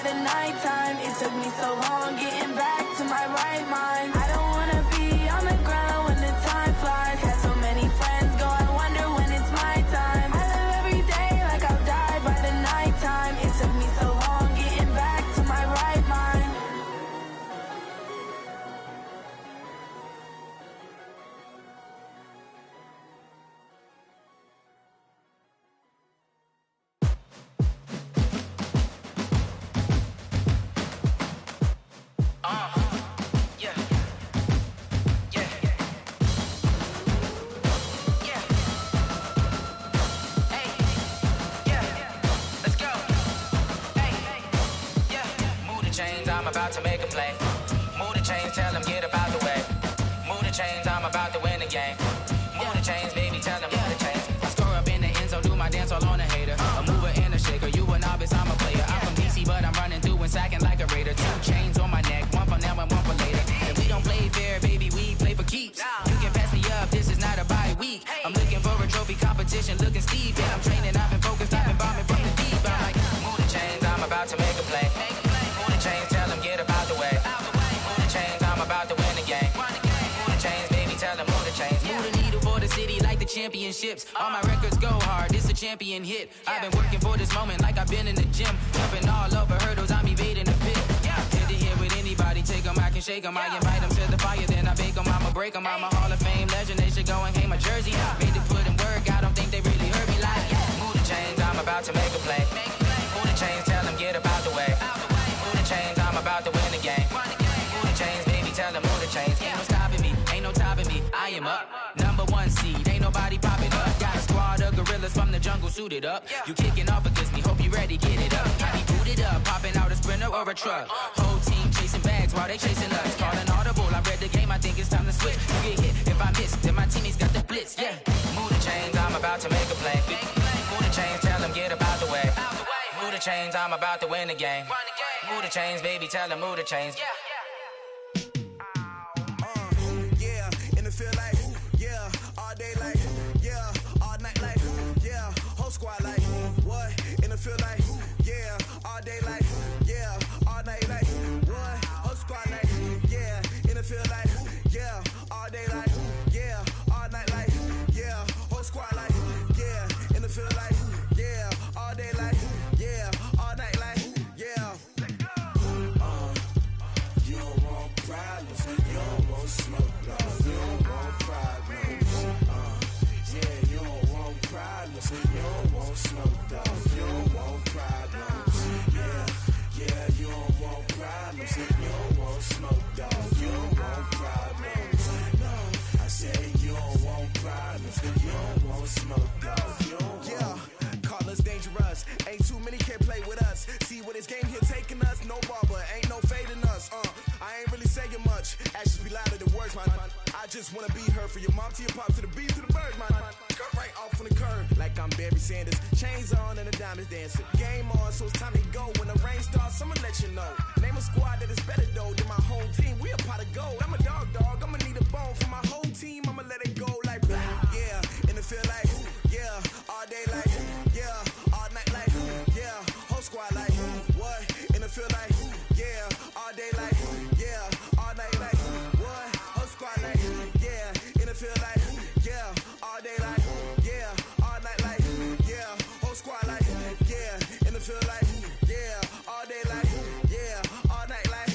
the nighttime. It took me so long getting back to my right mind. I don't wanna be on the ground when the time flies. Had so many friends go, I wonder when it's my time. I live every day like I'll die by the nighttime. It took me so long getting back to my right mind. I'm about to make a play. Move the chains, tell them get up out the way. Move the chains, I'm about to win the game. Move the chains, baby, tell them move the chains. I score up in the end zone, do my dance all on a hater. A mover and a shaker, you a novice, I'm a player. I'm from DC, but I'm running through and sacking like a raider. 2 chains on my neck, one for now and one for later. And we don't play fair, baby, we play for keeps. You can pass me up, this is not a bye week. I'm looking for a trophy competition, looking steep. And I'm training, I've been focused, I've been bombing from the deep. I'm like, move the chains, I'm about to make a play. Move the chains, tell them get up out the way. Move the chains, I'm about to win the game. Move the chains, baby, tell them move the chains. Move the needle for the city like the championships. All my records go hard, this a champion hit. I've been working for this moment like I've been in the gym. Jumping all over hurdles, I'm evading the pit. Hit to hit with anybody, take them, I can shake them. I invite them to the fire, then I bake them, I'ma break them. I'm a Hall of Fame legend, they should go and hang my jersey. Made to put in work, I don't think they really heard me like. Move the chains, I'm about to make a play. Move the chains, tell them get up out the way. Move the chains, I'm about to win the game. Move the chains, baby, tell them move the chains. Ain't no stopping me, ain't no topping me. I am up, #1 seed, ain't nobody popping up. Got a squad of gorillas from the jungle suited up. You kicking off against me, hope you ready, get it up. I be booted up, popping out a sprinter or a truck. Whole team chasing bags while they chasing us. Calling audible, I read the game, I think it's time to switch. You get hit, if I miss, then my teammates got the blitz, Move the chains, I'm about to make a play. Move the chains, tell them get up out the way. Move the chains, I'm about to win the game. Move the chains, baby, tell them move the chains. And it feel like, all day like, all night like, whole squad like, what? And it feel like, all day like, all night like, what? Whole squad like, and it feel like, all day like, all night like, whole squad like, and it feel like, all day like, all night like, you don't want problems, you don't want smoke, though. You don't want problems, you don't want problems, you don't want smoke, though. You don't want problems, you don't want problems, you don't want smoke, though. You don't want problems, no, I said you don't want problems, you don't want smoke, though. You don't want. Call us dangerous, ain't too many can play with us. See what this game here taking us, no barber, ain't no fading us. I ain't really saying much, actions be louder than words, man. I just wanna be heard from your mom to your pop to the beat to the birds, man. Cut right off on the curb, like I'm Barry Sanders. Chains on and the diamonds dancing. Game on, so it's time to go. When the rain starts, I'ma let you know. Name a squad that is better though than my home team. We a pot of gold. I'm a dog, I'ma need a bone for my whole team. I'ma let it go like blah. And it feel like, all day like, all night like, whole squad like, what? And it feel like, all day like, all night like, what? Whole squad like, and it feel like, all day like, all night like, whole squad like, and it feel like, all day like, all night like,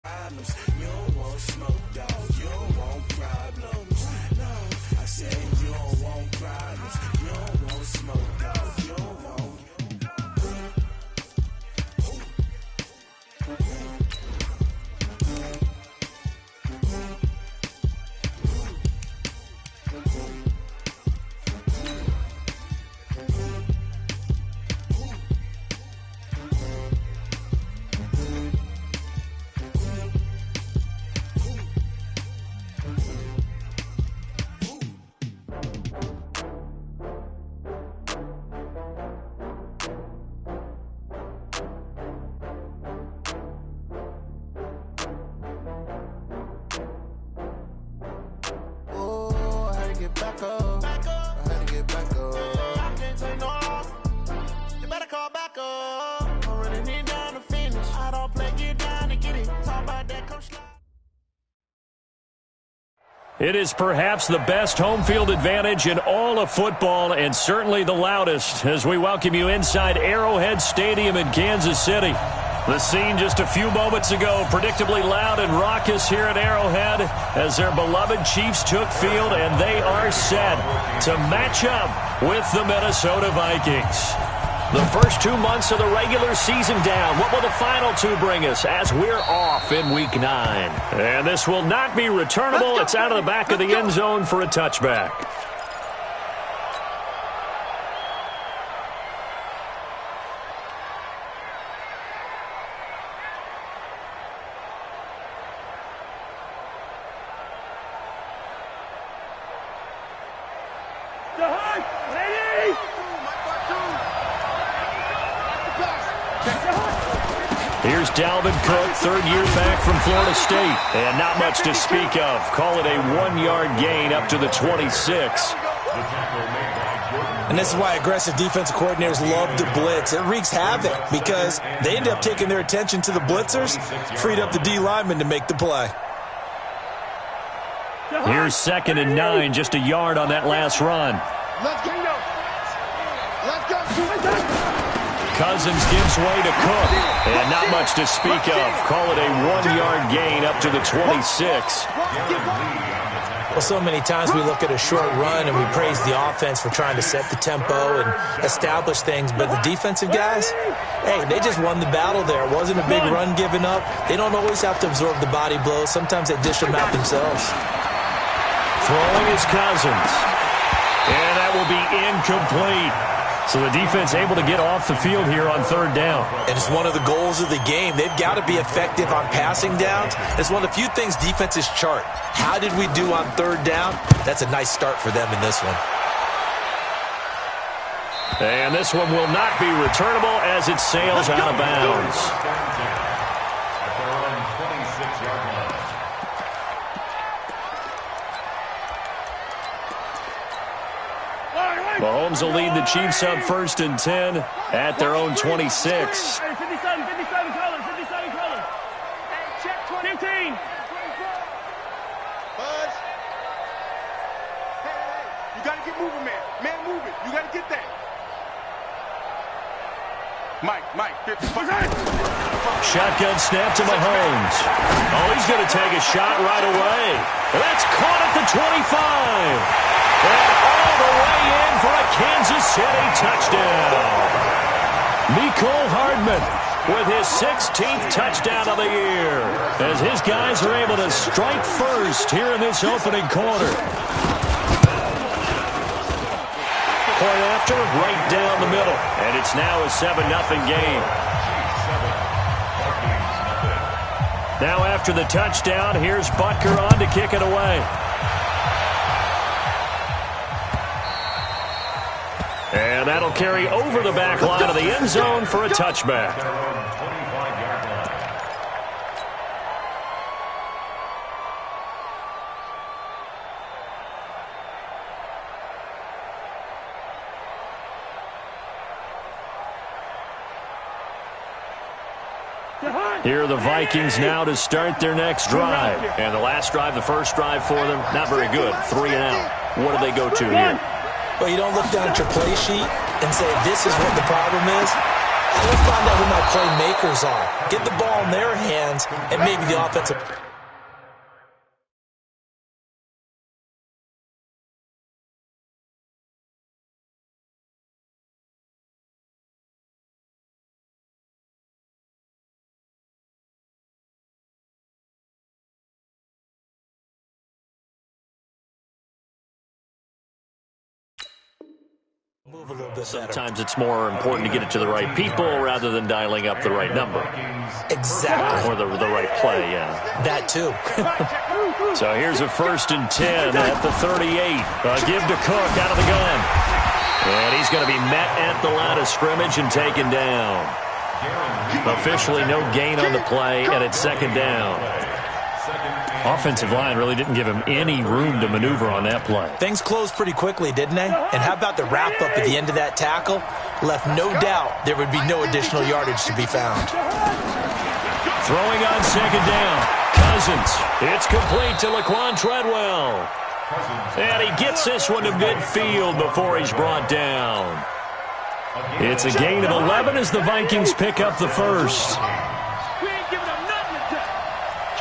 problems. You don't want smoke, dog. You don't want problems. No, I said you don't want problems. You don't want smoke, dog. You don't want. Back up. I had to get back up. I can't take no loss. You better call back up. I'm running it down to finish. I don't play, get down to get it. Talk about that, come slide. It is perhaps the best home field advantage in all of football and certainly the loudest as we welcome you inside Arrowhead Stadium in Kansas City. The scene just a few moments ago, predictably loud and raucous here at Arrowhead as their beloved Chiefs took field, and they are set to match up with the Minnesota Vikings. The first 2 months of the regular season down. What will the final two bring us as we're off in Week 9? And this will not be returnable. It's out of the back of the end zone for a touchback. Here's Dalvin Cook, third year back from Florida State. And not much to speak of. Call it a 1-yard gain up to the 26. And this is why aggressive defensive coordinators love to blitz. It wreaks havoc because they end up taking their attention to the blitzers, freed up the D lineman to make the play. Here's 2nd and 9, just a yard on that last run. Let's go. Let's go. Cousins gives way to Cook. And not much to speak of. Call it a 1-yard gain up to the 26. Well, so many times we look at a short run and we praise the offense for trying to set the tempo and establish things. But the defensive guys, hey, they just won the battle there. It wasn't a big run given up. They don't always have to absorb the body blows. Sometimes they dish them out themselves. Throwing is Cousins. And that will be incomplete. So the defense able to get off the field here on 3rd down. And it's one of the goals of the game. They've got to be effective on passing downs. It's one of the few things defenses chart. How did we do on 3rd down? That's a nice start for them in this one. And this one will not be returnable as it sails out of bounds. Mahomes will lead the Chiefs up 1st and 10 at their own 26. 57 colors. Hey, check 15. Buzz. Hey, you got to get moving, man. Man, move it. You got to get that. Mike, 55. Shotgun snap to Mahomes. Oh, he's going to take a shot right away. That's caught at the 25. And all the way in for a Kansas City touchdown. Mecole Hardman with his 16th touchdown of the year as his guys are able to strike first here in this opening quarter. Point after, right down the middle. And it's now a 7-0 game. Now after the touchdown, here's Butker on to kick it away. And that'll carry over the back line of the end zone for a touchback. Here are the Vikings now to start their next drive. And the last drive, the first drive for them, not very good. 3 and out. What do they go to here? Well, you don't look down at your play sheet and say, this is what the problem is. Let's find out who my playmakers are. Get the ball in their hands, and maybe the offensive... move a little bit better. Sometimes it's more important to get it to the right people rather than dialing up the right number. Exactly. Or the right play, yeah. That too. So here's a 1st and 10 at the 38. Give to Cook out of the gun. And he's going to be met at the line of scrimmage and taken down. Officially no gain on the play, and it's 2nd down. Offensive line really didn't give him any room to maneuver on that play. Things closed pretty quickly, didn't they? And how about the wrap-up at the end of that tackle? Left no doubt there would be no additional yardage to be found. Throwing on 2nd down. Cousins. It's complete to Laquan Treadwell. And he gets this one to midfield before he's brought down. It's a gain of 11 as the Vikings pick up the first. We ain't giving them nothing to do.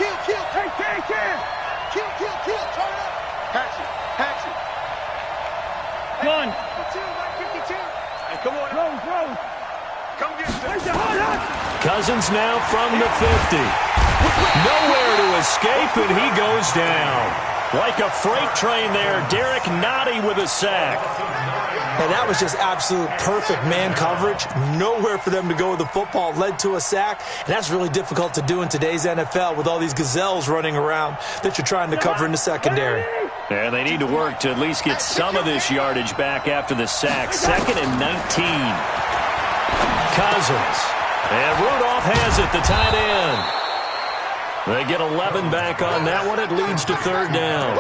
Kill. Hey, kill. Turn it up. Patch it. One. 52. Hey, come on. Rose. Come get it. Cousins now from the 50. Nowhere to escape, and he goes down. Like a freight train there, Derek Nottie with a sack. And that was just absolute perfect man coverage. Nowhere for them to go with the football. Led to a sack. And that's really difficult to do in today's NFL with all these gazelles running around that you're trying to cover in the secondary. And they need to work to at least get some of this yardage back after the sack. 2nd and 19. Cousins. And Rudolph has it, the tight end. They get 11 back on that one. It leads to 3rd down.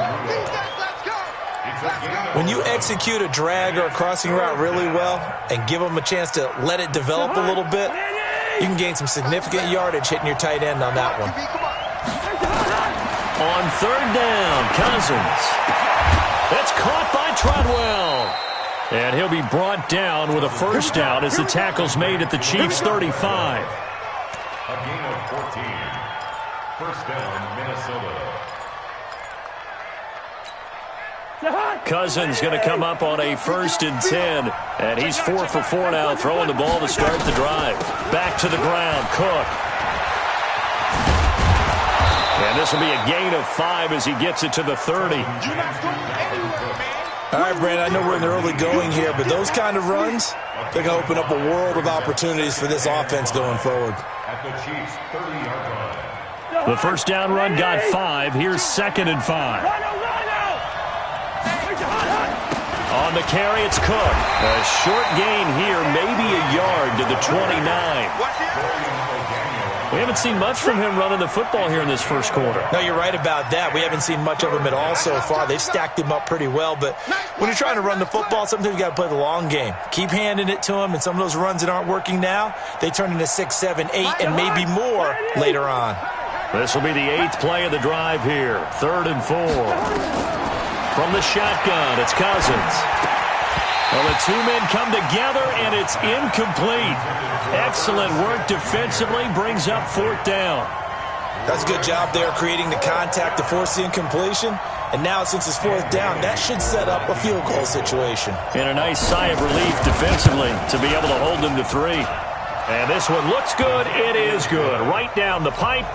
When you execute a drag or a crossing route really well and give them a chance to let it develop a little bit, you can gain some significant yardage hitting your tight end on that one. On 3rd down, Cousins. That's caught by Treadwell. And he'll be brought down with a 1st down as the tackle's made at the Chiefs' 35. A gain of 14. 1st down, Minnesota. Cousins going to come up on a 1st and 10. And he's 4 for 4 now, throwing the ball to start the drive. Back to the ground, Cook. And this will be a gain of 5 as he gets it to the 30. You're not going anywhere, man. All right, Brandon, I know we're in the early going here, but those kind of runs, they're going to open up a world of opportunities for this offense going forward. At the Chiefs' 30-yard line. The 1st down run got 5. Here's 2nd and 5. On the carry, it's Cook. A short gain here, maybe a yard to the 29. We haven't seen much from him running the football here in this first quarter. No, you're right about that. We haven't seen much of him at all so far. They've stacked him up pretty well, but when you're trying to run the football, sometimes you got to play the long game. Keep handing it to him, and some of those runs that aren't working now, they turn into 6, 7, 8, and maybe more later on. This will be the 8th play of the drive here. 3rd and 4. From the shotgun, it's Cousins. Well, the two men come together, and it's incomplete. Excellent work defensively, brings up 4th down. That's a good job there creating the contact to force the incompletion. And now, since it's 4th down, that should set up a field goal situation. And a nice sigh of relief defensively to be able to hold them to 3. And this one looks good. It is good. Right down the pipe.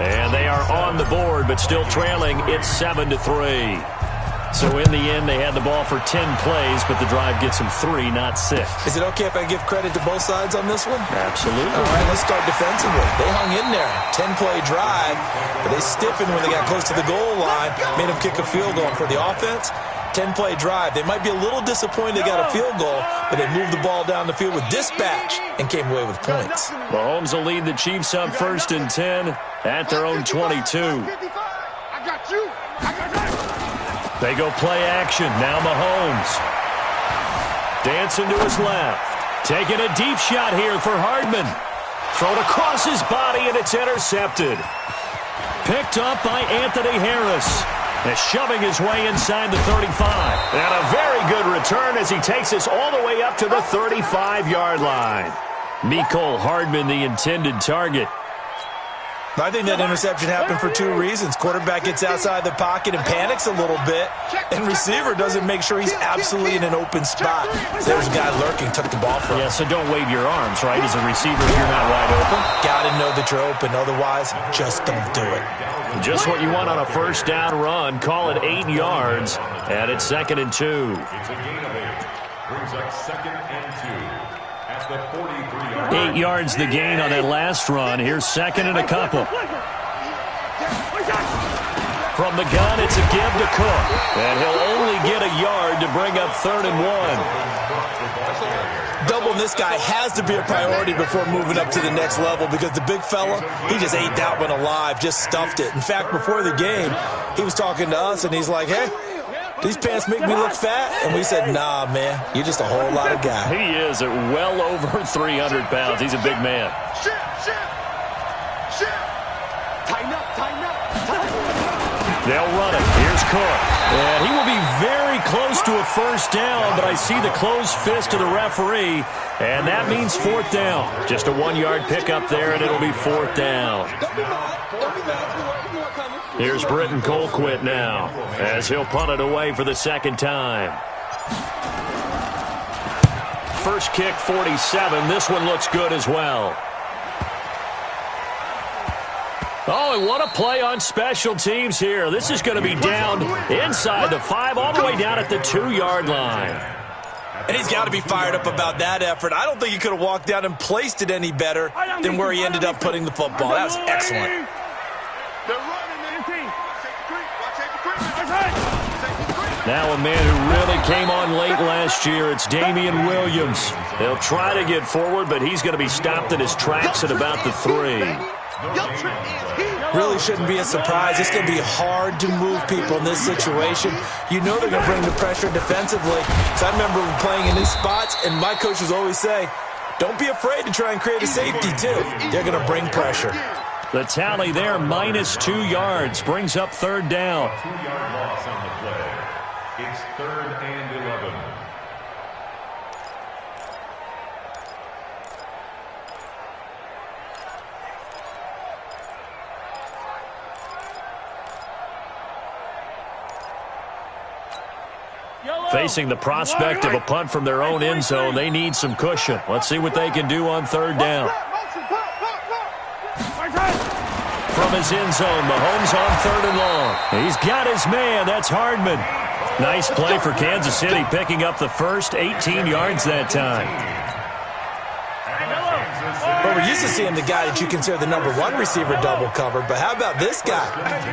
And they are on the board, but still trailing. It's 7-3. So in the end, they had the ball for 10 plays, but the drive gets them 3, not 6. Is it okay if I give credit to both sides on this one? Absolutely. All right, let's start defensively. They hung in there. 10-play drive, but they stiffened when they got close to the goal line, made them kick a field goal. For the offense, 10-play drive. They might be a little disappointed they got a field goal, but they moved the ball down the field with dispatch and came away with points. Mahomes will lead the Chiefs up 1st and 10 at their own 22. I got you. They go play action. Now Mahomes. Dancing to his left. Taking a deep shot here for Hardman. Thrown across his body, and it's intercepted. Picked up by Anthony Harris. And shoving his way inside the 35. And a very good return as he takes us all the way up to the 35-yard line. Mecole Hardman, the intended target. I think that interception happened for two reasons. Quarterback gets outside the pocket and panics a little bit, and receiver doesn't make sure he's absolutely in an open spot. There's a guy lurking, took the ball from him. Yeah, so don't wave your arms, right? As a receiver, if you're not wide open. Got to know that you're open. Otherwise, just don't do it. Just what you want on a first down run. Call it 8 yards, and it's 2nd and 2. It's a gain of 8. Brings up 2nd and 2. At the 43-yard 8 yards the gain on that last run. Here's 2nd and a couple. From the gun, it's a give to Cook. And he'll only get a yard to bring up 3rd and 1. Doubling this guy has to be a priority before moving up to the next level because the big fella, he just ate that one alive, just stuffed it. In fact, before the game, he was talking to us, and he's like, hey, these pants make me look fat? And we said, nah, man, you're just a whole lot of guy. He is at well over 300 pounds. He's a big man. Tighten up. They'll run it. Here's Cook. And he will be very close to a first down, but I see the closed fist of the referee, and that means 4th down. Just a 1-yard pickup there, and it'll be 4th down. Here's Britton Colquitt now, as he'll punt it away for the 2nd time. First kick, 47. This one looks good as well. Oh, and what a play on special teams here. This is going to be down inside the 5, all the way down at the 2-yard line. And he's got to be fired up about that effort. I don't think he could have walked down and placed it any better than where he ended up putting the football. That was excellent. Now a man who really came on late last year, it's Damian Williams. He'll try to get forward, but he's going to be stopped in his tracks at about the 3. Really shouldn't be a surprise. It's going to be hard to move people in this situation. You know they're going to bring the pressure defensively. So I remember playing in these spots, and my coaches always say, don't be afraid to try and create a safety, too. They're going to bring pressure. The tally there, minus 2 yards, brings up 3rd down. 2-yard loss on the play. It's 3rd and 11. Facing the prospect of a punt from their own end zone, they need some cushion. Let's see what they can do on 3rd down. From his end zone, Mahomes on 3rd and long. He's got his man. That's Hardman. Nice play for Kansas City, picking up the first 18 yards that time. Well, we're used to seeing the guy that you consider the number 1 receiver double covered, but how about this guy?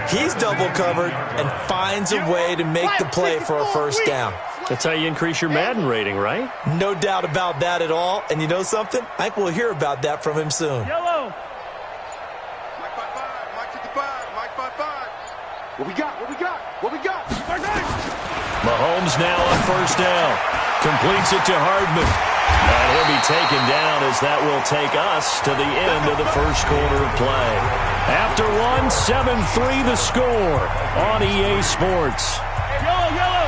He's double covered and finds a way to make the play for a first down. That's how you increase your Madden rating, right? No doubt about that at all. And you know something? I think we'll hear about that from him soon. Yellow. Mike 55. Mike 55. What we got? Mahomes now on first down. Completes it to Hardman. And he'll be taken down as that will take us to the end of the first quarter of play. After 7-3 the score on EA Sports. Yellow.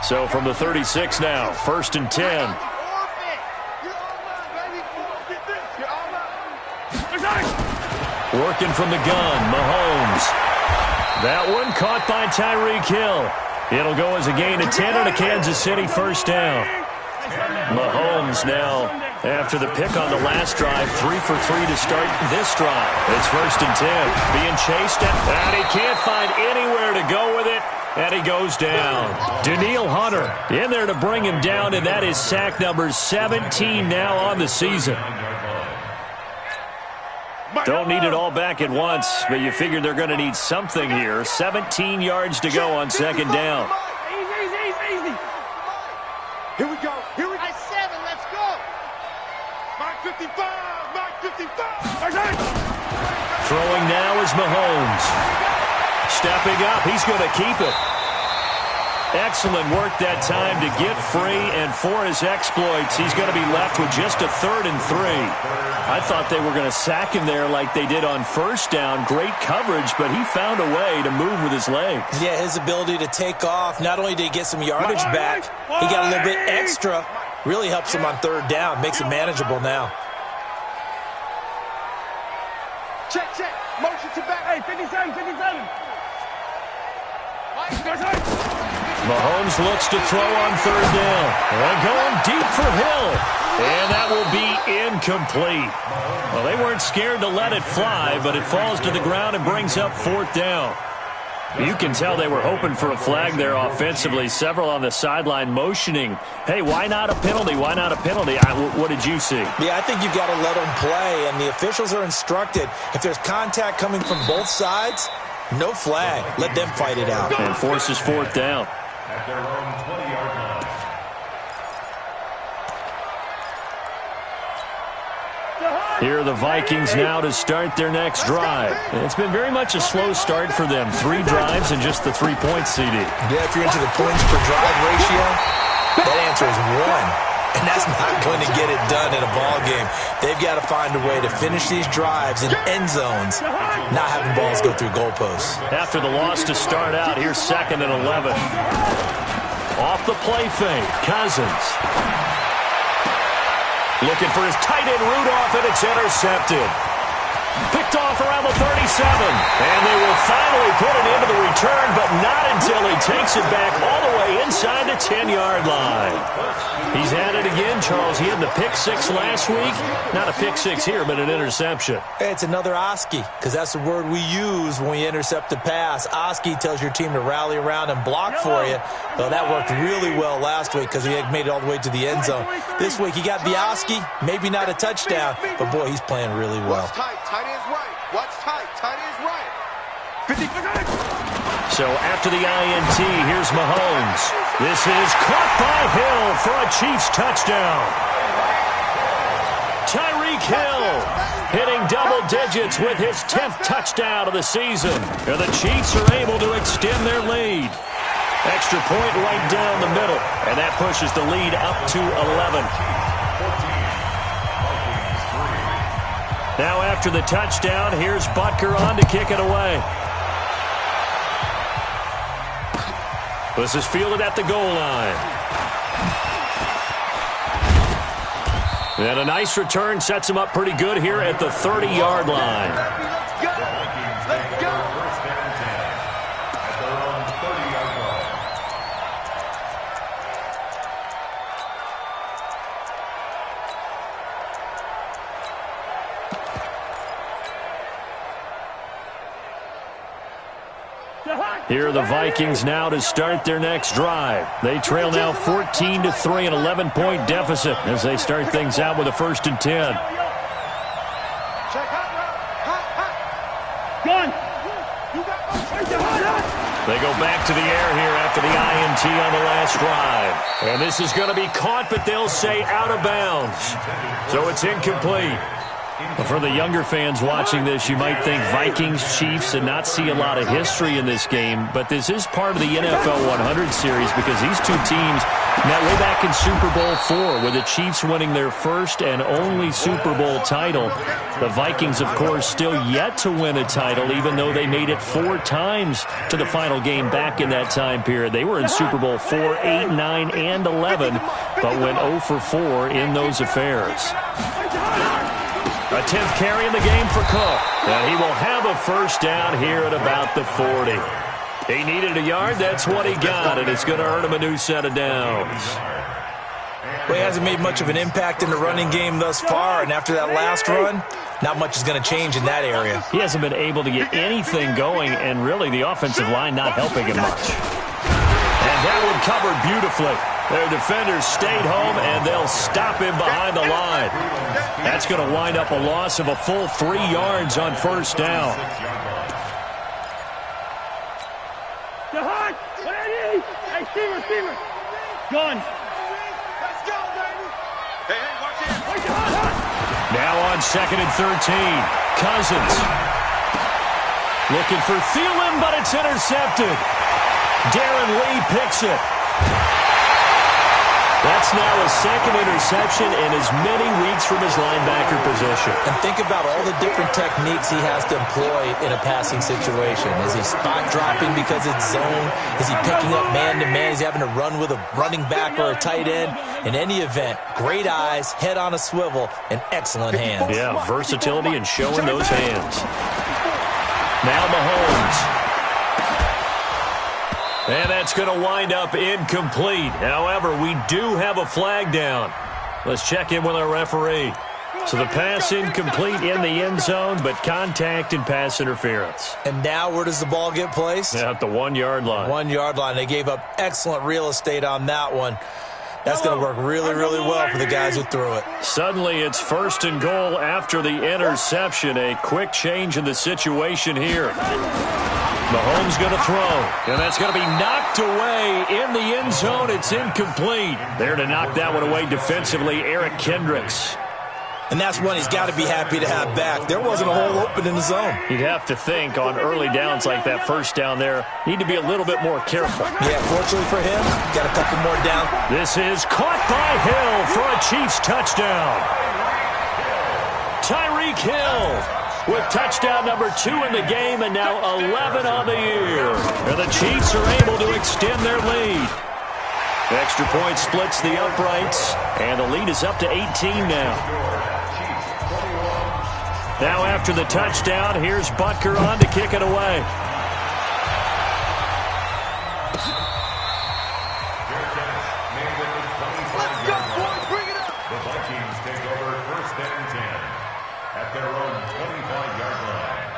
So from the 36 now, 1st and 10. Working from the gun, Mahomes. That one caught by Tyreek Hill. It'll go as a gain of 10 and a Kansas City first down. Mahomes now, after the pick on the last drive, 3 for 3 to start this drive. It's 1st and 10. Being chased, and he can't find anywhere to go with it, and he goes down. Danielle Hunter in there to bring him down, and that is sack number 17 now on the season. Don't need it all back at once, but you figure they're going to need something here. 17 yards to go on 2nd down. Easy. Here we go. I 7, let's go. Mike 55. Throwing now is Mahomes. Stepping up, he's going to keep it. Excellent work that time to get free, and for his exploits, he's going to be left with just a 3rd and 3. I thought they were going to sack him there like they did on first down. Great coverage, but he found a way to move with his legs. Yeah, his ability to take off. Not only did he get some yardage back, he got a little bit extra Really helps them on third down. Makes it manageable now. Check. Motion to back. Hey, 57. Mahomes looks to throw on third down. And going deep for Hill. And that will be incomplete. Well, they weren't scared to let it fly, but it falls to the ground and brings up fourth down. You can tell they were hoping for a flag there offensively. Several on the sideline motioning, hey, why not a penalty? Why not a penalty? What did you see? Yeah, I think you've got to let them play, and the officials are instructed. If there's contact coming from both sides, no flag. Let them fight it out. And forces fourth down. At their own 20-yard line. Here are the Vikings now to start their next drive. It's been very much a slow start for them. 3 drives and just the 3 points, CD. Yeah, if you're into the points per drive ratio, that answer is 1. And that's not going to get it done in a ball game. They've got to find a way to finish these drives in end zones, not having balls go through goalposts. After the loss to start out, here's 2nd and 11. Off the play fake, Cousins. Looking for his tight end Rudolph, and it's intercepted. Picked off around the 37. And they will finally put it into the return, but not until he takes it back all the way inside the 10-yard line. He's had it again, Charles. He had the pick 6 last week. Not a pick 6 here, but an interception. It's another Oski, because that's the word we use when we intercept a pass. Oski tells your team to rally around and block for you. Well, that worked really well last week because he had made it all the way to the end zone. This week he got the Oski, maybe not a touchdown, but boy, he's playing really well. Watch tight. Tight end's right. Watch tight. Tight end's right. 50. So after the INT, here's Mahomes. This is caught by Hill for a Chiefs touchdown. Tyreek Hill hitting double digits with his 10th touchdown of the season. And the Chiefs are able to extend their lead. Extra point right down the middle. And that pushes the lead up to 11. Now after the touchdown, here's Butker on to kick it away. This is fielded at the goal line. And a nice return sets him up pretty good here at the 30-yard line. Let's go. First down and 10. At their own 30-yard line. Here are the Vikings now to start their next drive. They trail now 14-3, an 11-point deficit as they start things out with a 1st and 10. Check hot. Gun. They go back to the air here after the INT on the last drive. And this is going to be caught, but they'll say out of bounds. So it's incomplete. For the younger fans watching this, you might think Vikings, Chiefs, and not see a lot of history in this game. But this is part of the NFL 100 series because these two teams met way back in Super Bowl IV with the Chiefs winning their first and only Super Bowl title. The Vikings, of course, still yet to win a title, even though they made it 4 times to the final game back in that time period. They were in Super Bowl IV, 8, 9, and 11, but went 0 for 4 in those affairs. A 10th carry in the game for Cook. And he will have a first down here at about the 40. He needed a yard. That's what he got, and it's going to earn him a new set of downs. Well, he hasn't made much of an impact in the running game thus far, and after that last run, not much is going to change in that area. He hasn't been able to get anything going, and really the offensive line not helping him much. And that one covered beautifully. Their defenders stayed home, and they'll stop him behind the line. That's going to wind up a loss of a full 3 yards on first down. Hey, Steamer. Gun. Let's go, baby. Hey, watch it. Now on 2nd and 13. Cousins. Looking for Thielen, but it's intercepted. Darren Lee picks it. That's now his second interception in as many weeks from his linebacker position. And think about all the different techniques he has to employ in a passing situation. Is he spot dropping because it's zone? Is he picking up man-to-man? Is he having to run with a running back or a tight end? In any event, great eyes, head on a swivel, and excellent hands. Yeah, versatility and showing those hands. Now Mahomes. And that's going to wind up incomplete. However, we do have a flag down. Let's check in with our referee. So the pass incomplete in the end zone, but contact and pass interference. And now where does the ball get placed? At the 1 yard line. 1 yard line. They gave up excellent real estate on that one. That's going to work really, really well for the guys who threw it. Suddenly it's 1st and goal after the interception. A quick change in the situation here. Mahomes going to throw, and that's going to be knocked away in the end zone. It's incomplete. There to knock that one away defensively, Eric Kendricks. And that's one he's got to be happy to have back. There wasn't a hole open in the zone. You'd have to think on early downs like that first down there, need to be a little bit more careful. Yeah, fortunately for him, got a couple more down. This is caught by Hill for a Chiefs touchdown. Tyreek Hill with touchdown number 2 in the game, and now 11 on the year. And the Chiefs are able to extend their lead. Extra point splits the uprights, and the lead is up to 18 now. Now after the touchdown, here's Butker on to kick it away. Let's go, boys, bring it up. The Vikings take over 1st and 10 at their own 25-yard line.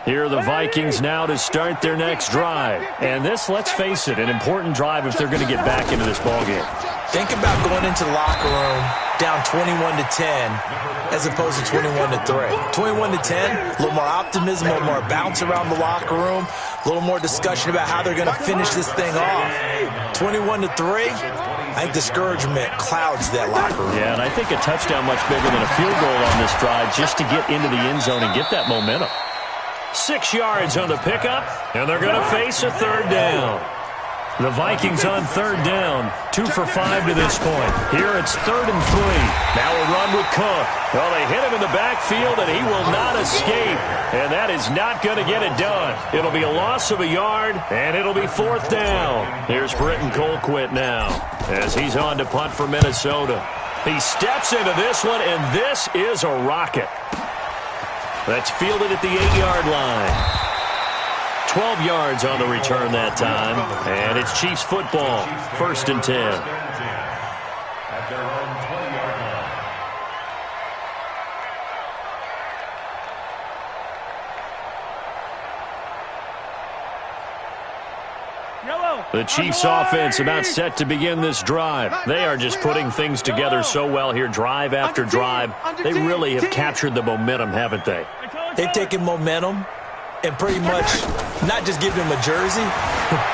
Here are the Vikings now to start their next drive. And this, let's face it, an important drive if they're going to get back into this ballgame. Think about going into the locker room down 21-10 as opposed to 21-3. 21-10, a little more optimism, a little more bounce around the locker room, a little more discussion about how they're going to finish this thing off. 21-3, I think discouragement clouds that locker room. Yeah, and I think a touchdown much bigger than a field goal on this drive just to get into the end zone and get that momentum. 6 yards on the pickup, and they're going to face a 3rd down. The Vikings on 3rd down, 2 for 5 to this point. Here it's 3rd and 3. Now a run with Cook. Well, they hit him in the backfield, and he will not escape. And that is not going to get it done. It'll be a loss of a yard, and it'll be 4th down. Here's Britton Colquitt now as he's on to punt for Minnesota. He steps into this one, and this is a rocket. That's fielded at the 8-yard line. 12 yards on the return that time. And it's Chiefs football. 1st and 10. At their own 20-yard line. The Chiefs offense about set to begin this drive. They are just putting things together so well here, drive after drive. They really have captured the momentum, haven't they? They've taken momentum and pretty much not just given him a jersey,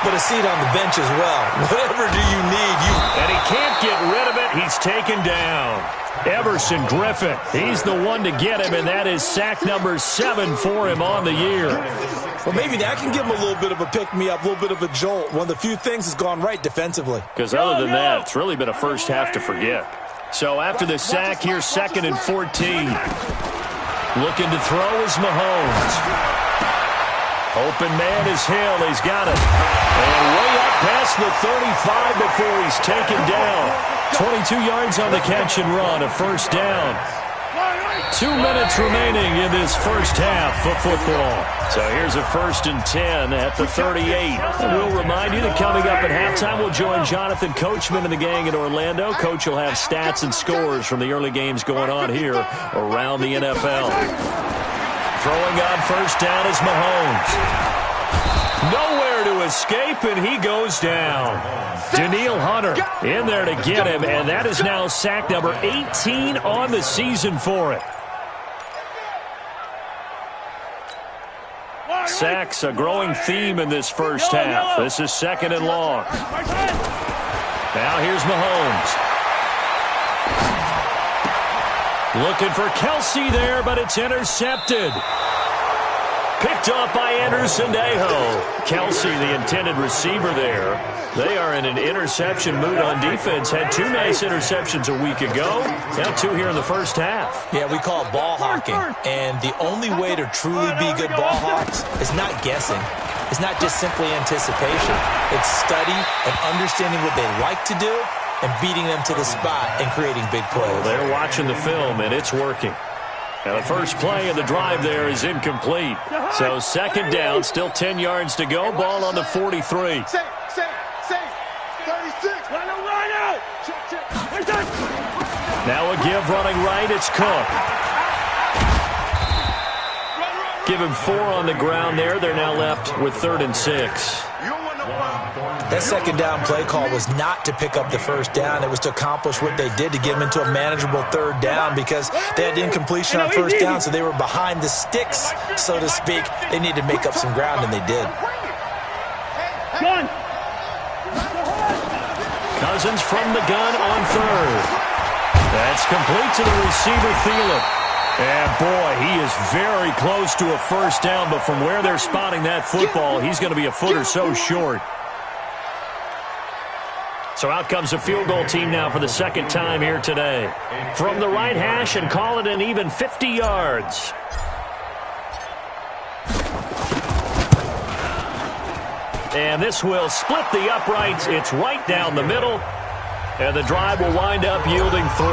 but a seat on the bench as well. Whatever do you need? And he can't get rid of it. He's taken down. Everson Griffin, he's the one to get him, and that is sack number 7 for him on the year. Well, maybe that can give him a little bit of a pick-me-up, a little bit of a jolt. One of the few things has gone right defensively. Because other than that, it's really been a first half to forget. So after the sack, here's 2nd and 14. Looking to throw is Mahomes. Open man is Hill. He's got it. And way up past the 35 before he's taken down. 22 yards on the catch and run, a 1st down. 2 minutes remaining in this first half of football. So here's a 1st and 10 at the 38. And we'll remind you that coming up at halftime, we'll join Jonathan Coachman and the gang in Orlando. Coach will have stats and scores from the early games going on here around the NFL. Throwing on 1st down is Mahomes. Nowhere to escape, and he goes down. Daniil Hunter in there to get him, and that is now sack number 18 on the season for it. Sacks, a growing theme in this first half. This is 2nd and long. Now here's Mahomes. Looking for Kelsey there, but it's intercepted. Picked off by Anderson-Dejo. Kelsey, the intended receiver there. They are in an interception mood on defense. Had 2 nice interceptions a week ago. Now 2 here in the first half. Yeah, we call it ball hawking. And the only way to truly be good ball hawks is not guessing. It's not just simply anticipation. It's study and understanding what they like to do and beating them to the spot and creating big plays. They're watching the film, and it's working. Now the first play of the drive there is incomplete. So second down, still 10 yards to go. Ball on the 43. Safe. 36. Run out. Check. Now a give running right. It's Cook. Give him 4 on the ground there. They're now left with 3rd and 6. That second down play call was not to pick up the first down. It was to accomplish what they did, to get them into a manageable 3rd down, because they had incompletion on first down, so they were behind the sticks, so to speak. They needed to make up some ground, and they did. Cousins from the gun on 3rd. That's complete to the receiver, Thielen. And boy, he is very close to a first down, but from where they're spotting that football, he's going to be a foot or so short. So out comes a field goal team now for the second time here today. From the right hash, and call it an even 50 yards. And this will split the uprights. It's right down the middle. And the drive will wind up yielding 3.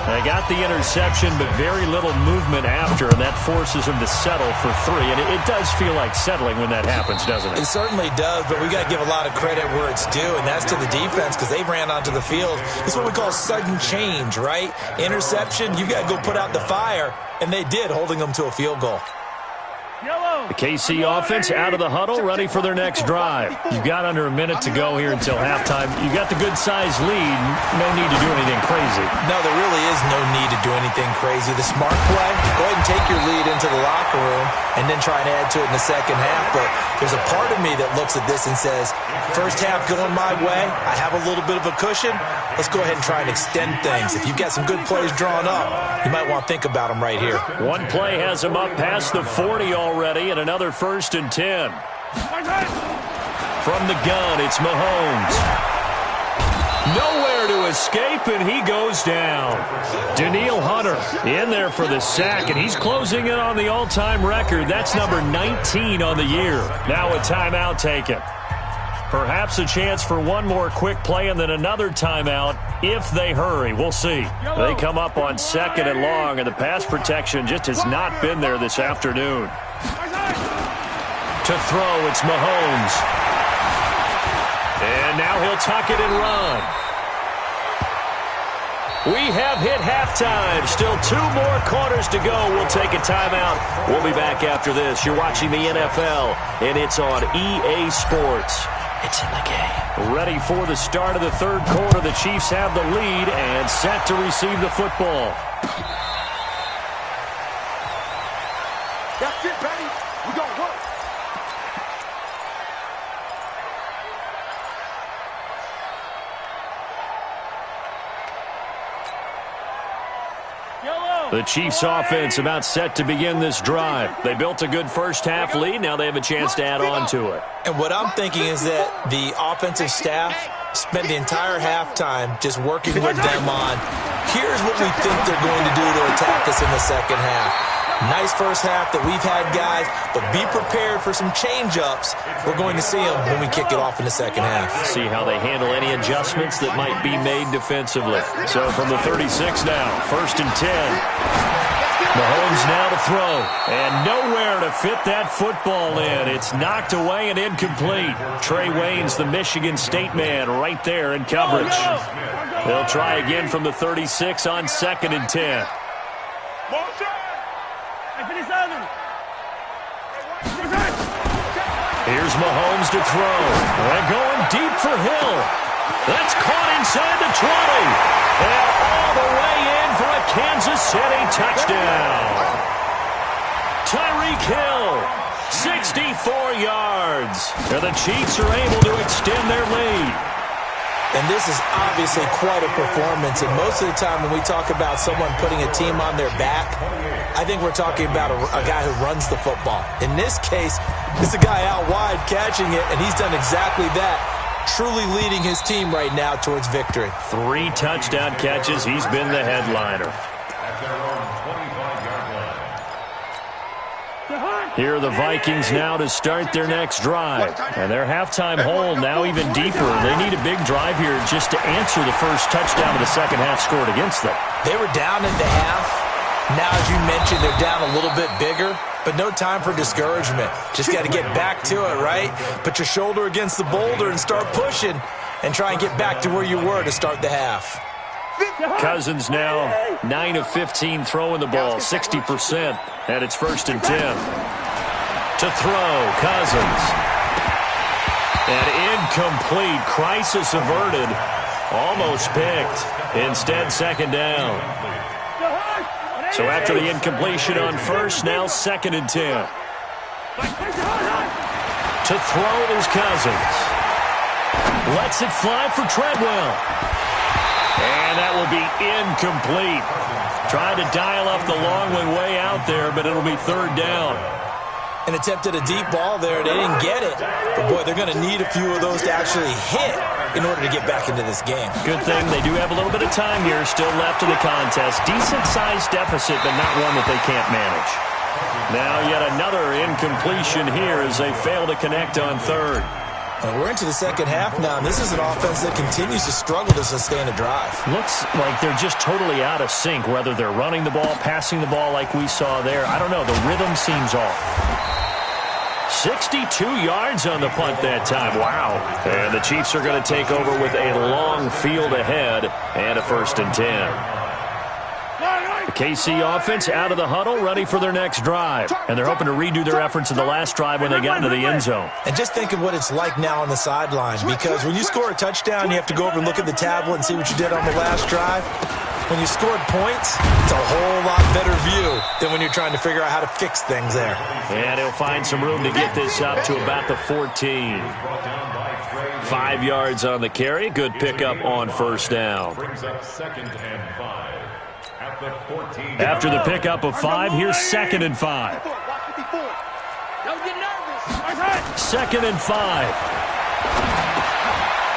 They got the interception, but very little movement after, and that forces them to settle for 3. And it does feel like settling when that happens, doesn't it? It certainly does, but we got to give a lot of credit where it's due, and that's to the defense, because they ran onto the field. It's what we call sudden change, right? Interception, you got to go put out the fire, and they did, holding them to a field goal. The KC offense out of the huddle, ready for their next drive. You've got under a minute to go here until halftime. You got the good-sized lead. No need to do anything crazy. No, there really is no need to do anything crazy. The smart play, go ahead and take your lead into the locker room and then try and add to it in the second half. But there's a part of me that looks at this and says, first half going my way, I have a little bit of a cushion. Let's go ahead and try and extend things. If you've got some good plays drawn up, you might want to think about them right here. One play has him up past the 40 already, and another 1st and 10. From the gun, it's Mahomes. Nowhere to escape, and he goes down. Danielle Hunter in there for the sack, and he's closing in on the all-time record. That's number 19 on the year. Now a timeout taken. Perhaps a chance for one more quick play and then another timeout if they hurry. We'll see. They come up on 2nd and long, and the pass protection just has not been there this afternoon. To throw, it's Mahomes. And now he'll tuck it and run. We have hit halftime. Still 2 more quarters to go. We'll take a timeout. We'll be back after this. You're watching the NFL, and it's on EA Sports. It's in the game. Ready for the start of the 3rd quarter. The Chiefs have the lead and set to receive the football. That's it, baby. We gonna work. The Chiefs offense about set to begin this drive. They built a good first half lead. Now they have a chance to add on to it. And what I'm thinking is that the offensive staff spent the entire halftime just working with them on, here's what we think they're going to do to attack us in the second half. Nice first half that we've had, guys, but be prepared for some change-ups. We're going to see them when we kick it off in the second half. See how they handle any adjustments that might be made defensively. So from the 36 now, 1st and 10. Mahomes now to throw, and nowhere to fit that football in. It's knocked away and incomplete. Trey Waynes, the Michigan State man, right there in coverage. They'll try again from the 36 on 2nd and 10. Here's Mahomes to throw. And going deep for Hill. That's caught inside the 20. And all the way in for a Kansas City touchdown. Tyreek Hill, 64 yards. And the Chiefs are able to extend their lead. And this is obviously quite a performance. And most of the time when we talk about someone putting a team on their back, I think we're talking about a guy who runs the football. In this case, it's a guy out wide catching it, and he's done exactly that, truly leading his team right now towards victory. 3 touchdown catches. He's been the headliner. At their own 25-yard line. Here are the Vikings now to start their next drive. And their halftime hole now even deeper. They need a big drive here just to answer the first touchdown of the second half scored against them. They were down in the half. Now, as you mentioned, they're down a little bit bigger, but no time for discouragement. Just got to get back to it, right? Put your shoulder against the boulder and start pushing and try and get back to where you were to start the half. Cousins now 9 of 15 throwing the ball, 60%, and it's 1st and 10. To throw, Cousins. And incomplete, crisis averted, almost picked. Instead, 2nd down. So after the incompletion on first, now 2nd and 10. To throw is Cousins. Lets it fly for Treadwell. And that will be incomplete. Trying to dial up the long way out there, but it'll be 3rd down. An attempt at a deep ball there. They didn't get it. But, boy, they're going to need a few of those to actually hit in order to get back into this game. Good thing they do have a little bit of time here still left in the contest. Decent-sized deficit, but not one that they can't manage. Now yet another incompletion here as they fail to connect on 3rd. And we're into the second half now, and this is an offense that continues to struggle to sustain a drive. Looks like they're just totally out of sync, whether they're running the ball, passing the ball like we saw there. I don't know. The rhythm seems off. 62 yards on the punt that time. Wow. And the Chiefs are going to take over with a long field ahead and a 1st and 10. The KC offense out of the huddle, ready for their next drive. And they're hoping to redo their efforts in the last drive when they got into the end zone. And just think of what it's like now on the sideline, because when you score a touchdown, you have to go over and look at the tablet and see what you did on the last drive. When you scored points, it's a whole lot better view than when you're trying to figure out how to fix things there. And he'll find some room to get this up to about the 14. 5 yards on the carry. Good pickup on 1st down. Brings up 2nd and 5. At the 14. After the pickup of 5, here's 2nd and 5. 2nd and 5.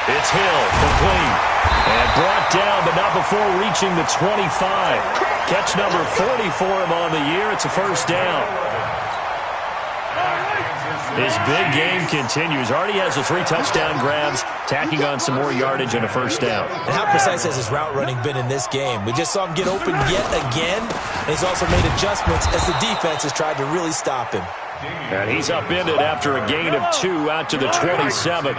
It's Hill, complete. And brought down, but not before reaching the 25. Catch number 40 for him on the year. It's a 1st down. His big game continues. Already has the 3 touchdown grabs, tacking on some more yardage and a 1st down. And how precise has his route running been in this game? We just saw him get open yet again, and he's also made adjustments as the defense has tried to really stop him. And he's upended after a gain of 2 out to the 27.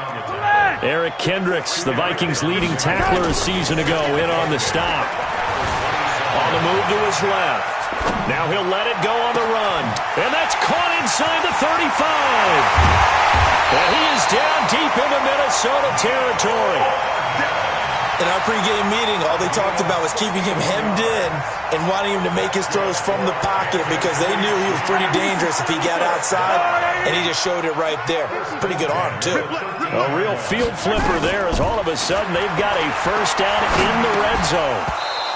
Eric Kendricks, the Vikings' leading tackler a season ago, in on the stop. On the move to his left. Now he'll let it go on the run. And that's caught inside the 35. And he is down deep into Minnesota territory. In our pregame meeting, all they talked about was keeping him hemmed in and wanting him to make his throws from the pocket because they knew he was pretty dangerous if he got outside, and he just showed it right there. Pretty good arm, too. A real field flipper there as all of a sudden they've got a 1st down in the red zone.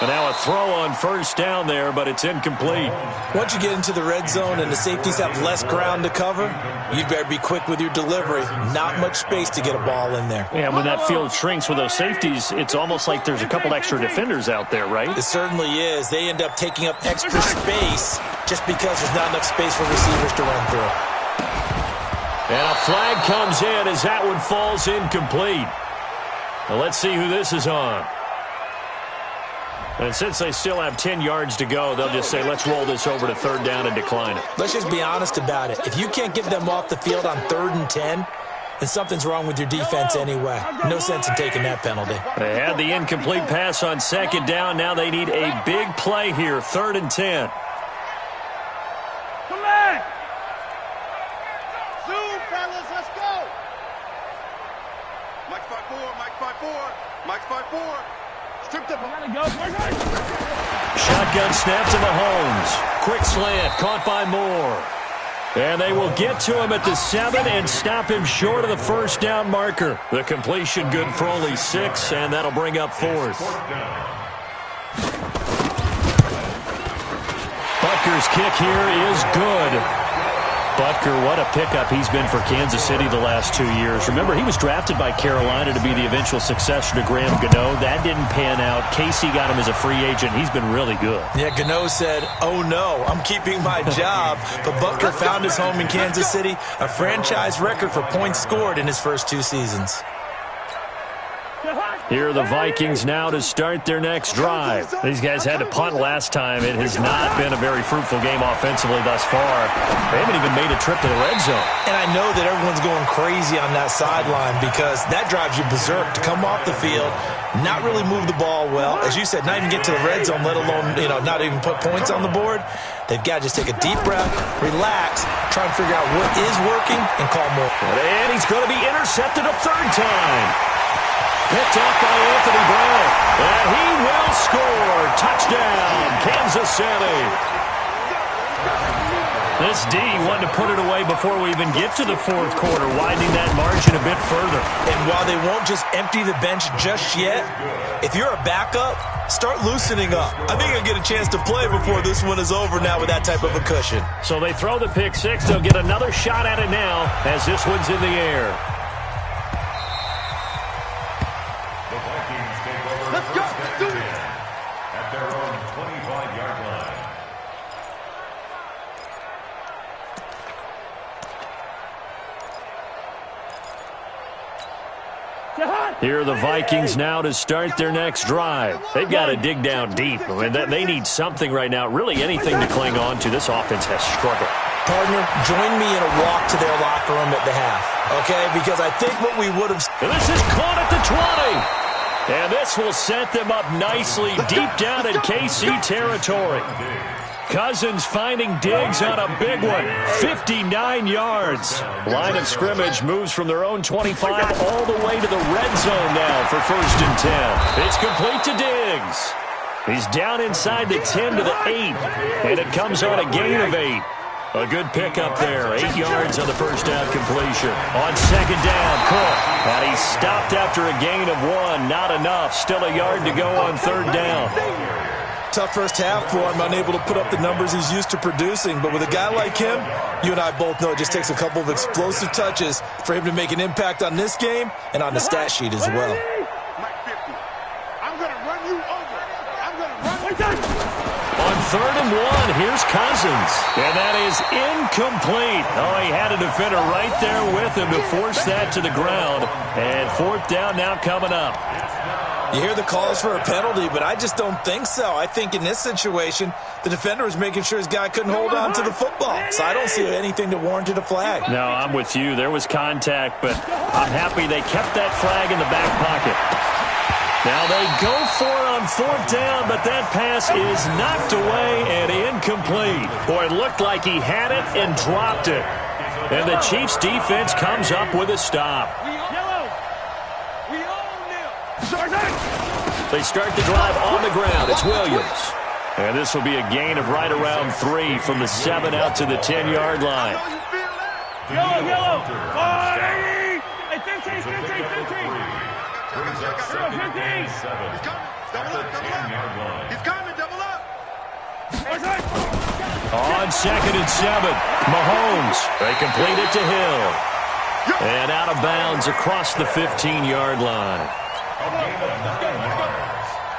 And now a throw on 1st down there, but it's incomplete. Once you get into the red zone and the safeties have less ground to cover, you'd better be quick with your delivery. Not much space to get a ball in there. Yeah, when that field shrinks with those safeties, it's almost like there's a couple extra defenders out there, right? It certainly is. They end up taking up extra space just because there's not enough space for receivers to run through. And a flag comes in as that one falls incomplete. Now let's see who this is on. And since they still have 10 yards to go, they'll just say, let's roll this over to 3rd down and decline it. Let's just be honest about it. If you can't get them off the field on 3rd and 10, then something's wrong with your defense anyway. No sense in taking that penalty. They had the incomplete pass on 2nd down. Now they need a big play here, 3rd and 10. Come back! Zoom, fellas, let's go! Mike 5-4, Mike 5-4, Mike 5-4. Shotgun snap to Mahomes. Quick slant, caught by Moore. And they will get to him at the 7 and stop him short of the first down marker. The completion good for only 6, and that'll bring up 4th. Butker's kick here is good. Butker, what a pickup he's been for Kansas City the last 2 years. Remember, he was drafted by Carolina to be the eventual successor to Graham Gano. That didn't pan out. Casey got him as a free agent. He's been really good. Yeah, Gano said, oh no, I'm keeping my job. But Butker found his home in Kansas City, a franchise record for points scored in his first 2 seasons. Here are the Vikings now to start their next drive. These guys had to punt last time. It has not been a very fruitful game offensively thus far. They haven't even made a trip to the red zone. And I know that everyone's going crazy on that sideline because that drives you berserk to come off the field, not really move the ball well. As you said, not even get to the red zone, let alone, not even put points on the board. They've got to just take a deep breath, relax, try and figure out what is working, and call more. And he's going to be intercepted a 3rd time. Picked up by Anthony Brown. And he will score. Touchdown, Kansas City. This D wanted to put it away before we even get to the 4th quarter, widening that margin a bit further. And while they won't just empty the bench just yet, if you're a backup, start loosening up. I think I'll get a chance to play before this one is over now with that type of a cushion. So they throw the pick 6. They'll get another shot at it now as this one's in the air. Let's go. Do it. At their own 25-yard line. Here are the Vikings now to start their next drive. They've got to dig down deep. I mean, they need something right now, really anything to cling on to. This offense has struggled. Partner, join me in a walk to their locker room at the half, okay? Because I think what we would have... And this is caught at the 20. And this will set them up nicely deep down in KC territory. Cousins finding Diggs on a big one. 59 yards. Line of scrimmage moves from their own 25 all the way to the red zone now for 1st and 10. It's complete to Diggs. He's down inside the 10 to the 8. And it comes on a gain of 8. A good pickup there. 8 yards on the first down completion. On 2nd down, Cook. And he stopped after a gain of 1. Not enough. Still a yard to go on 3rd down. Tough first half for him, unable to put up the numbers he's used to producing. But with a guy like him, you and I both know it just takes a couple of explosive touches for him to make an impact on this game and on the stat sheet as well. I'm going to run you over. I'm going to run you over. On 3rd and 1, here's Cousins. And that is incomplete. Oh, he had a defender right there with him to force that to the ground. And 4th down now coming up. You hear the calls for a penalty, but I just don't think so. I think in this situation, the defender was making sure his guy couldn't hold on to the football. So I don't see anything that warranted a flag. No, I'm with you. There was contact, but I'm happy they kept that flag in the back pocket. Now they go for it on 4th down, but that pass is knocked away and incomplete. Boy, it looked like he had it and dropped it. And the Chiefs defense comes up with a stop. They start the drive on the ground. It's Williams. And this will be a gain of right around 3 from the 7 out to the 10-yard line. Yellow. 15. Brings up 2nd and 7. Double up. He's coming, double up. On 2nd and 7, Mahomes. They complete it to Hill. And out of bounds across the 15-yard line.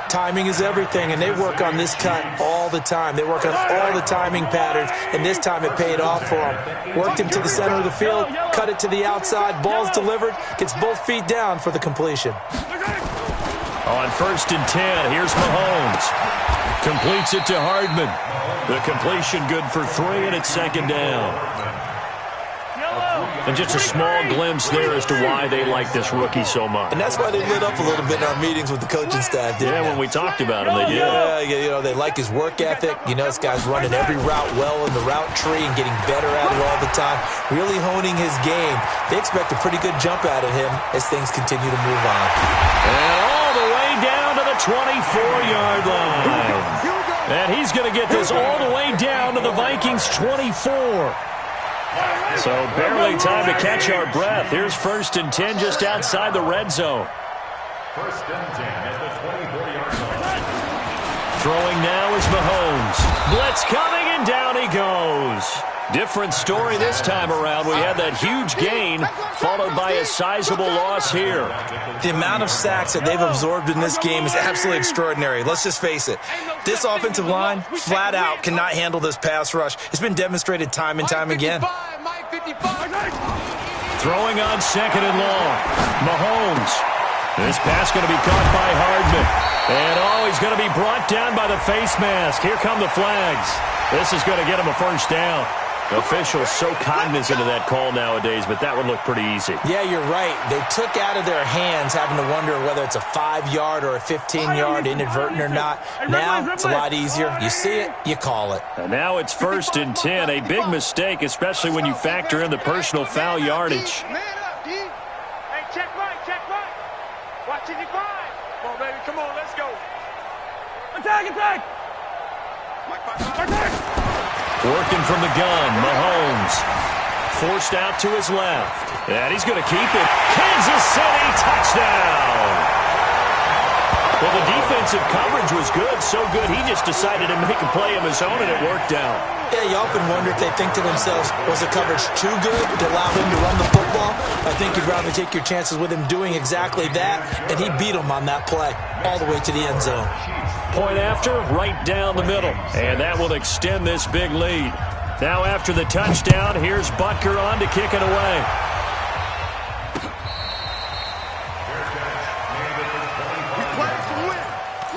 Timing is everything, and they work on this cut all the time. They work on all the timing patterns, and this time it paid off for them. Worked him to the center of the field, cut it to the outside, ball's delivered, gets both feet down for the completion. On 1st and 10, here's Mahomes. Completes it to Hardman. The completion good for 3, and it's 2nd down. And just a small glimpse there as to why they like this rookie so much. And that's why they lit up a little bit in our meetings with the coaching staff. Yeah, when we talked about him, they did. Yeah, they like his work ethic. This guy's running every route well in the route tree and getting better at it all the time, really honing his game. They expect a pretty good jump out of him as things continue to move on. And all the way down to the 24-yard line. And he's going to get this all the way down to the Vikings' 24. So barely time to catch our breath. Here's 1st and 10 just outside the red zone. 1st and 10 at the 24-yard line. Throwing now is Mahomes. Blitz coming, and down he goes. Different story this time around. We had that huge gain, followed by a sizable loss here. The amount of sacks that they've absorbed in this game is absolutely extraordinary. Let's just face it. This offensive line, flat out, cannot handle this pass rush. It's been demonstrated time and time again. Throwing on 2nd and long. Mahomes. This pass going to be caught by Hardman. And, he's going to be brought down by the face mask. Here come the flags. This is going to get him a 1st down. Officials so cognizant of that call nowadays, but that would look pretty easy. Yeah, you're right. They took out of their hands having to wonder whether it's a 5-yard or a 15-yard inadvertent or not. Now it's a lot easier. You see it, you call it. And now it's 1st and 10. A big mistake, especially when you factor in the personal foul yardage. Man up, D. Hey, check right. Watch it, you find. Come on, baby. Come on, let's go. Attack. Working from the gun, Mahomes. Forced out to his left. And he's going to keep it. Kansas City touchdown! Well, the defensive coverage was good, so good he just decided to make a play of his own, and it worked out. Yeah, you often wonder if they think to themselves, was the coverage too good to allow him to run the football? I think you'd rather take your chances with him doing exactly that, and he beat him on that play all the way to the end zone. Point after, right down the middle, and that will extend this big lead. Now after the touchdown, here's Butker on to kick it away.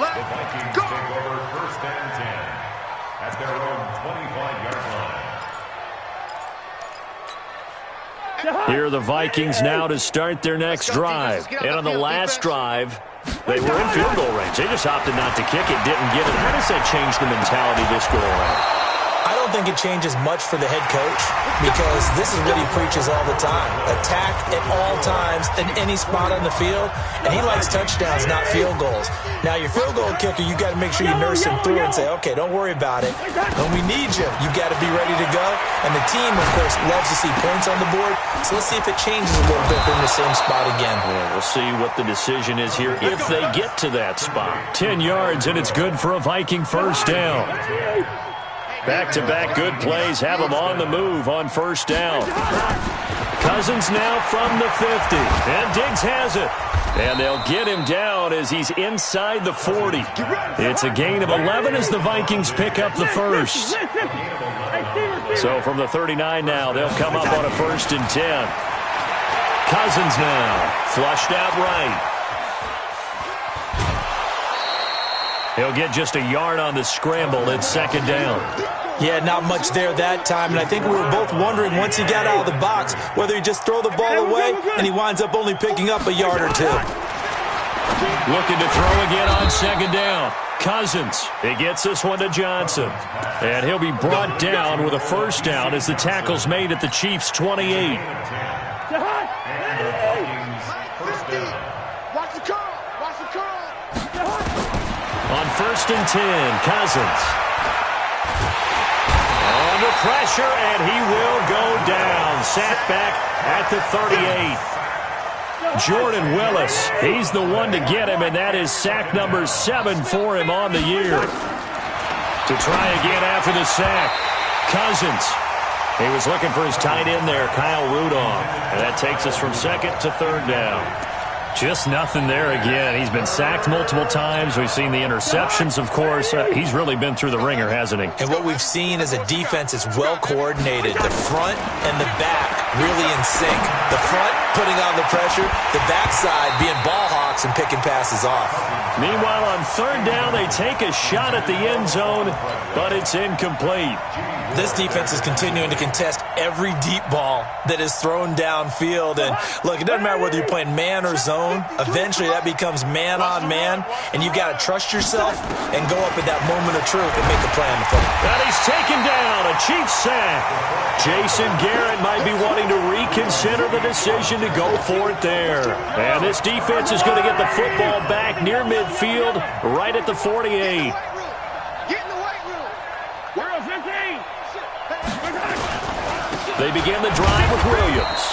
The Vikings take over 1st and 10 at their own 25-yard line. Here are the Vikings now to start their next drive. And on the last drive, they were in field goal range. They just opted not to kick it, didn't get it. How does that change the mentality this go around? I don't think it changes much for the head coach because this is what he preaches all the time. Attack at all times in any spot on the field, and he likes touchdowns, not field goals. Now, your field goal kicker, you got to make sure you nurse him through and say, okay, don't worry about it. When we need you, you got to be ready to go. And the team, of course, loves to see points on the board, so let's see if it changes a little bit in the same spot again. Yeah, we'll see what the decision is here if they get to that spot. 10 yards, and it's good for a Viking 1st down. Back-to-back good plays have them on the move on 1st down. Cousins now from the 50, and Diggs has it. And they'll get him down as he's inside the 40. It's a gain of 11 as the Vikings pick up the 1st. So from the 39 now, they'll come up on a 1st and 10. Cousins now, flushed out right. He'll get just a yard on the scramble. It's 2nd down. Yeah, not much there that time, and I think we were both wondering once he got out of the box whether he just throw the ball away and he winds up only picking up a yard or two. Looking to throw again on 2nd down. Cousins, he gets this one to Johnson. And he'll be brought down with a 1st down as the tackle's made at the Chiefs' 28. On 1st and 10, Cousins. Under pressure, and he will go down. Sacked back at the 38. Jordan Willis, he's the one to get him, and that is sack number 7 for him on the year. To try again after the sack, Cousins. He was looking for his tight end there, Kyle Rudolph. And that takes us from 2nd to 3rd down. Just nothing there again. He's been sacked multiple times. We've seen the interceptions, of course. He's really been through the ringer, hasn't he? And what we've seen is a defense that's well coordinated. The front and the back really in sync. The front putting on the pressure, the backside being ball hawks and picking passes off. Meanwhile, on 3rd down, they take a shot at the end zone, but it's incomplete. This defense is continuing to contest every deep ball that is thrown downfield. And look, it doesn't matter whether you're playing man or zone. Eventually, that becomes man on man, and you've got to trust yourself and go up at that moment of truth and make a play on the football. And he's taken down, a Chiefs sack. Jason Garrett might be wanting to reconsider the decision to go for it there. And this defense is going to get the football back near midfield, right at the 48. They begin the drive with Williams.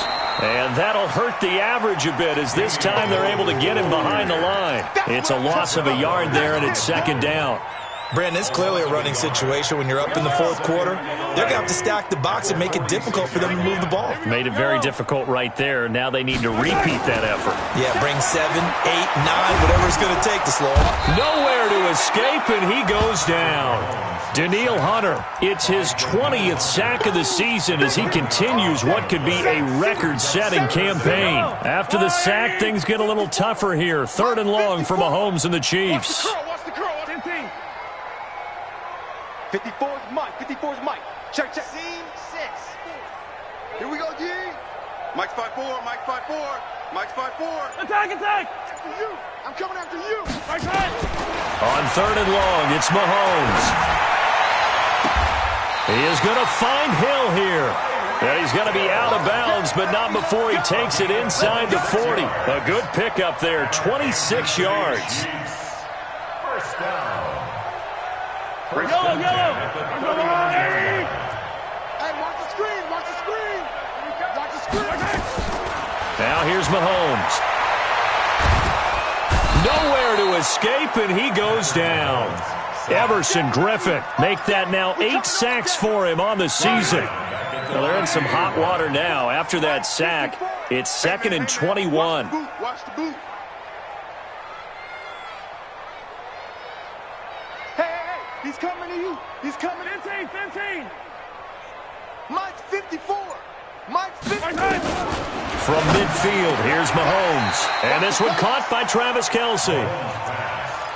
And that'll hurt the average a bit as this time they're able to get him behind the line. It's a loss of a yard there, and it's second down. Brandon, it's clearly a running situation when you're up in the fourth quarter. They're going to have to stack the box and make it difficult for them to move the ball. Made it very difficult right there. Now they need to repeat that effort. Yeah, bring 7, 8, 9, whatever it's going to take to slow him. Nowhere to escape, and he goes down. Danielle Hunter, it's his 20th sack of the season as he continues what could be a record-setting campaign. After the sack, things get a little tougher here. 3rd and long for Mahomes and the Chiefs. Watch the curl. 54's Mike. 54's Mike. Check. Scene 6. Here we go, G. Mike's 5-4. Mike's 5-4. Mike's 5-4. Attack. After you. I'm coming after you. Mike's high. On 3rd and long, it's Mahomes. He is going to find Hill here. And he's going to be out of bounds, but not before he takes it inside the 40. A good pickup there, 26 yards. First down. Yellow. Hey, watch the screen. Now here's Mahomes. Nowhere to escape, and he goes down. Everson Griffin make that now 8 sacks for him on the season. Well, they're in some hot water now. After that sack, it's 2nd and 21. Watch the boot. Hey, he's coming to you. He's coming. 15. Mike's 54. Mike's 54. From midfield, here's Mahomes. And this one caught by Travis Kelce.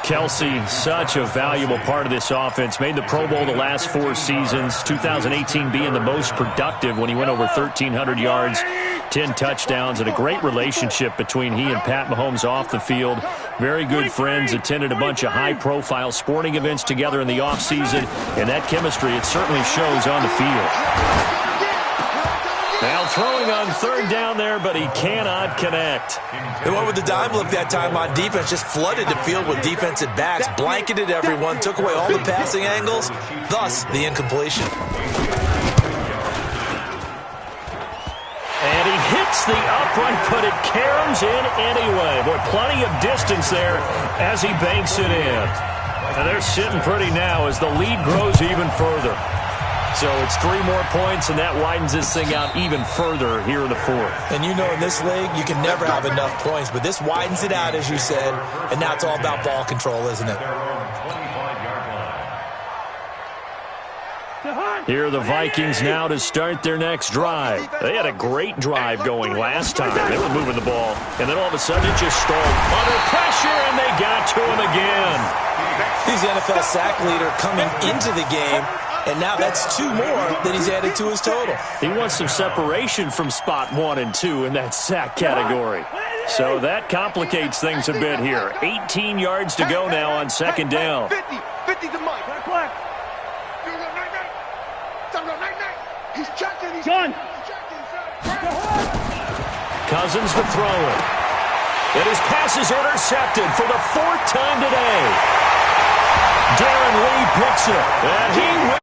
Kelce, such a valuable part of this offense. Made the Pro Bowl the last 4 seasons. 2018 being the most productive when he went over 1,300 yards, 10 touchdowns, and a great relationship between he and Pat Mahomes off the field. Very good friends, attended a bunch of high-profile sporting events together in the offseason, and that chemistry, it certainly shows on the field. Now throwing on 3rd down there, but he cannot connect. They went with the dime look that time on defense, just flooded the field with defensive backs, blanketed everyone, took away all the passing angles, thus the incompletion. And he hits the upright, but it caroms in anyway. Boy, plenty of distance there as he banks it in. And they're sitting pretty now as the lead grows even further. So it's 3 more points, and that widens this thing out even further here in the 4th. And you know in this league, you can never have enough points, but this widens it out, as you said, and now it's all about ball control, isn't it? Here are the Vikings now to start their next drive. They had a great drive going last time. They were moving the ball, and then all of a sudden it just stalled. Under pressure, and they got to him again. He's the NFL sack leader coming into the game. And now that's 2 more that he's added to his total. He wants some separation from spot 1 and 2 in that sack category. So that complicates things a bit here. 18 yards to go now on 2nd down. 50 to Mike. Black. He's checking. He's done. Cousins to throw it. And his pass is intercepted for the 4th time today. Darren Lee picks it. And he